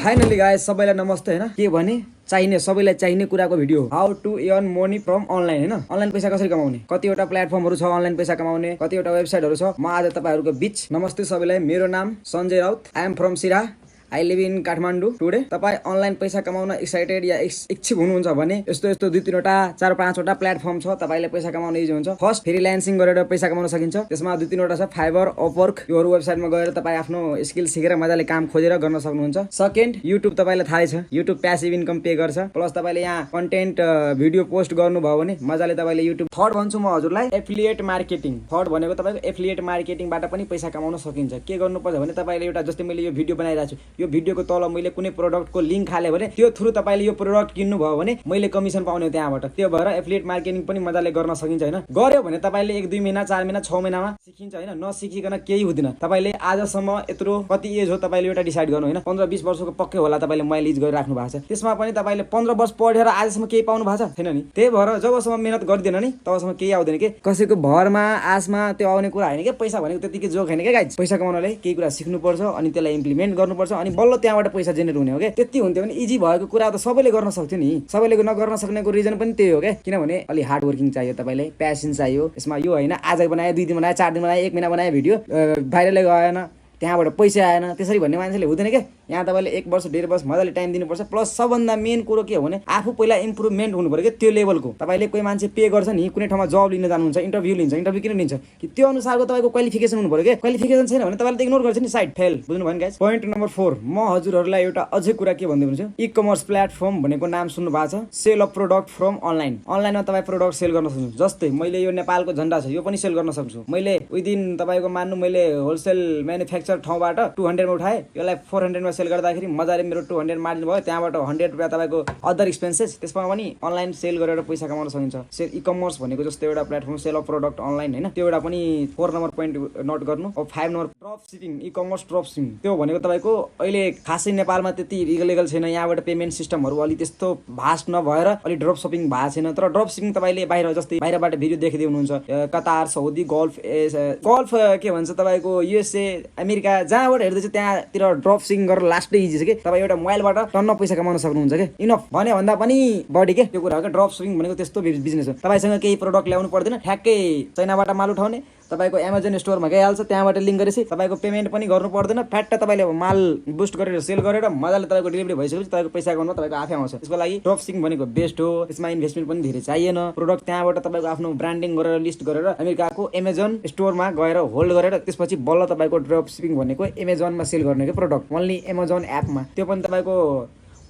finally guys सबैलाई नमस्ते हैन के भने चाहिने सबैलाई चाहिने कुराको video how to earn money from online हैन अनलाइन पैसा कसरी कमाउने कतिवटा प्लेटफर्महरु छ अनलाइन पैसा कमाउने कतिवटा वेबसाइटहरु छ म आज तपाईहरुको बीच नमस्ते सबैलाई मेरो नाम Sanjay Raut I am from Sira I live in Kathmandu today तपाई अनलाइन पैसा कमाउन एक्साइटेड या इच्छुक हुनुहुन्छ भने यस्तो यस्तो दुई तीनवटा चार पाँचवटा प्लेटफर्म छ तपाईले पैसा कमाउन इजी हुन्छ फर्स्ट फ्रीलान्सिङ गरेर पैसा कमाउन सकिन्छ त्यसमा दुई तीनवटा छ फाइबर अपवर्क योहरु वेबसाइटमा गएर तपाई आफ्नो स्किल सिकेर मजाले काम खोजेर गर्न सक्नुहुन्छ सेकेन्ड युट्युब तपाईलाई थाहै छ युट्युब प्यासिभ इन्कम पे गर्छ प्लस तपाईले यहाँ कन्टेन्ट भिडियो पोस्ट गर्नु भयो भने मजाले तपाईले युट्युब थर्ड भन्छु म हजुरलाई एफिलिएट मार्केटिङ थर्ड भनेको तपाईको एफिलिएट मार्केटिङबाट पनि पैसा कमाउन सकिन्छ के गर्नुपर्छ भने तपाईले एउटा जस्तै मैले यो भिडियो बनाइराछु यो भिडियोको तल मैले कुनै प्रोडक्टको लिंक हाले भने त्यो थ्रु तपाईले यो प्रोडक्ट किन्नु भयो भने मैले कमिसन पाउने हो त्यहाँबाट त्यो भएर एफिलिएट मार्केटिङ पनि मजाले गर्न सकिन्छ हैन गर्यो भने तपाईले 1-2 महिना 4 महिना 6 महिनामा सिकिन्छ हैन नसिकिकन केही हुँदैन तपाईले आजसम्म यत्रो कति एज हो तपाईले एउटा डिसाइड गर्नु हैन 15-20 वर्षको पक्कै होला तपाईले माइलेज गरिराख्नु भएको छ त्यसमा पनि तपाईले 15 वर्ष पढेर आजसम्म केही पाउनु भएको छ छैन नि त्यही भएर जबसम्म मेहनत गर्दिन नि तबसम्म केही आउँदैन के कसैको भरमा आशमा त्यो आउने कुरा हैन के पैसा भनेको त्यतिकै जोक हैन के गाइज पैसा कमाउनले केही कुरा सिक्नु पर्छ अनि त्यसलाई इम्प्लिमेन्ट गर्नुपर्छ अनि बल्ल त्यहाँबाट पैसा जेनेरेट हुने हो के त्यति हुन्थ्यो भने इजी भएको कुरा त सबैले गर्न सक्थ्यो नि सबैले नगर्न सक्नेको रिजन पनि त्यही हो के किनभने अलि हार्ड वर्किङ चाहियो तपाईले प्यासन चाहियो यसमा यो हैन आज बनाए 2 दिन बनाए 4 दिन बनाए 1 महिना बनाए भिडियो भाइरलै गएन त्यहाँबाट पैसा आएन त्यसरी भन्ने मान्छेले हुँदैन के यहाँ तपाईले 1 वर्ष 1.5 वर्ष मजाले टाइम दिनुपर्छ प्लस सबभन्दा मेन कुरो के हो भने आफू पहिला इम्प्रुभमेन्ट हुनु पर्यो के त्यो लेभलको तपाईले कोही मान्छे पे गर्छ नि कुनै ठाउँमा जब लिन जानुहुन्छ इन्टरभ्यु लिन्छ इन्टरभ्यु किन लिन्छ कि त्यो अनुसारको तपाईको क्वालिफिकेसन हुनु पर्यो के क्वालिफिकेसन छैन भने तपाईले त इग्नोर गर्छ नि साइड फेल बुझ्नु भयो नि गाइस पोइन्ट नम्बर 4 म हजुरहरुलाई एउटा अझै कुरा के भन्दै हुन्छु ई कमर्स प्लेटफर्म भनेको नाम सुन्नु भएको छ sale of product from online अनलाइनमा तपाई प्रोडक्ट सेल गर्न सक्नुहुन्छ जस्तै मैले यो नेपालको झण्डा छ यो पनि सेल गर्न सक्छु मैले विदिन तपाईको मान्नु मैले होलसेल म्यानुफ्याक्चर ठाउँबाट 200 मा उठाए यसलाई 400 मा सेल गर्दाखेरि मजाले मेरो 200 मार्जिन भयो त्यहाँबाट 100 रुपैयाँ तपाईको अदर एक्सपेन्सेस त्यसमा पनि अनलाइन सेल गरेर पैसा कमाउन सकिन्छ सेल ई कमर्स भनेको जस्तो एउटा platform sale of product online हैन त्यो एउटा पनि 4 नम्बर पोइन्ट नोट गर्नु अब 5 number drop shipping e commerce drop shipping त्यो भनेको तपाईको अहिले खासै नेपालमा त्यति इलिगल छैन यहाँबाट पेमेन्ट सिस्टमहरु अलि त्यस्तो भास्ट नभएर अलि ड्रप शिपिङ भएको छैन तर ड्रप शिपिङ तपाईले बाहिर जस्तै बाहिरबाट भिडियो देखिदै हुनुहुन्छ कतार सउदी गल्फ के भन्छ तपाईको युएसए अमेरिका जहाँबाट हेर्दै चाहिँ त्यहाँतिर ड्रप शिपिङ गरेर लास्टै इजी छ के तपाई एउटा मोबाइलबाट टन्न पैसा कमाउन सक्नुहुन्छ के इनफ भने भन्दा पनि बढी के त्यो कुरा हो के ड्रप शिपिङ भनेको त्यस्तो बिजनेस हो तपाईसँग केही प्रोडक्ट ल्याउनु पर्दैन ठ्याक्कै चाइनाबाट माल उठाउने तपाईको अमेजन स्टोरमा गइहाल्छ त्यहाँबाट लिंक गरेपछि तपाईको पेमेन्ट पनि गर्नु पर्दैन फ्याट्ट तपाईले माल बुस्ट गरेर सेल गरेर मजाले तपाईको डेलिभरी भइसकेपछि तपाईको पैसा गर्नु तपाईको आफै आउँछ त्यसको लागि ड्रप शिपिङ भनेको बेस्ट हो त्यसमा इन्भेस्टमेन्ट पनि धेरै चाहिएन प्रोडक्ट त्यहाँबाट तपाईको आफ्नो ब्रान्डिङ गरेर लिस्ट गरेर अमेरिकाको अमेजन स्टोरमा गएर होल्ड गरेर त्यसपछि बल्ल तपाईको ड्रप शिपिङ भनेको अमेजनमा सेल गर्ने के प्रोडक्ट ओन्ली अमेजन एपमा त्यो पनि तपाईको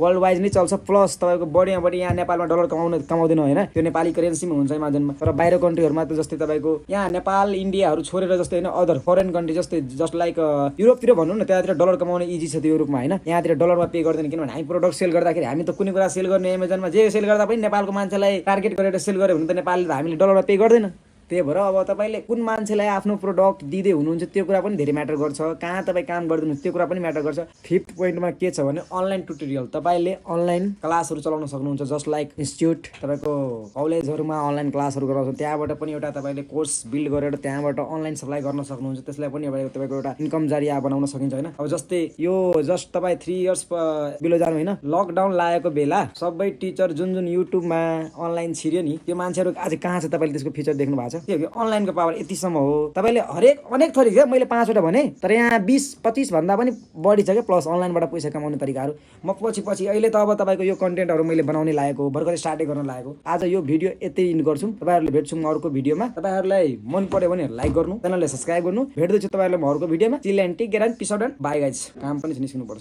वर्ल्ड वाइज नै चल्छ प्लस तपाईको बढी यहाँ नेपालमा डलर कमाउँदैन हैन त्यो नेपाली करेन्सीमा हुन्छ अमेजनमा तर बाहिर कन्ट्रीहरुमा त जस्तै तपाईको यहाँ नेपाल इन्डियाहरु छोडेर जस्तै हैन अदर फरेन कन्ट्री जस्तै जस्ट लाइक युरोपतिर भन्नु न त्यहाँतिर डलर कमाउन इजी छ त्यो युरोपमा हैन यहाँतिर डलरमा पे गर्दैन किनभने हामी प्रोडक्ट सेल गर्दाखेरि हामी त कुनै कुरा सेल गर्ने अमेजनमा जे सेल गर्दा पनि नेपालको मान्छेलाई टार्गेट गरेर सेल गर्यो भने त नेपालले त हामीले डलरमा पे गर्दैन त्यही भएर अब तपाईले कुन मान्छेलाई आफ्नो प्रोडक्ट दिदै हुनुहुन्छ त्यो कुरा पनि धेरै म्याटर गर्छ कहाँ तपाई काम गर्दिनुहुन्छ त्यो कुरा पनि म्याटर गर्छ फिफ्थ पोइन्टमा के छ भने अनलाइन ट्युटोरियल तपाईले अनलाइन क्लासहरु चलाउन सक्नुहुन्छ जस्ट लाइक इन्स्टिट्युट तपाईको कलेजहरुमा अनलाइन क्लासहरु गराउँछ त्यहाँबाट पनि एउटा तपाईले कोर्स बिल्ड गरेर त्यहाँबाट अनलाइन सप्लाई गर्न सक्नुहुन्छ त्यसलाई पनि तपाईको एउटा इन्कम जरिया बनाउन सकिन्छ हैन अब जस्तै यो जस्ट तपाई 3 इयर्स बिलो जानु हैन लकडाउन लागेको बेला सबै टिचर जुन युट्युबमा अनलाइन छिर्यो नि त्यो मान्छेहरु आज कहाँ छ तपाईले त्यसको फिचर देख्नु भएको छ के अनलाइनको पावर यतिसम्म हो तपाईले अनेक थरी छ मैले 5 वटा भने तर यहाँ 20-25 भन्दा पनि बढी छ के प्लस अनलाइनबाट पैसा कमाउने तरिकाहरु म पछि अहिले त अब तपाईको यो कन्टेन्टहरु मैले बनाउने लागेको भर्खरै स्टार्ट गर्न लागेको आज यो भिडियो यतै इन गर्छु तपाईहरुले भेट्छु म अर्को भिडियोमा तपाईहरुलाई मन पर्यो भने लाइक गर्नु च्यानललाई सब्स्क्राइब गर्नु भेट्दै छु तपाईहरुलाई म अर्को भिडियोमा chill and take care and peace out and bye guys काम पनि निस्किनु पर्छ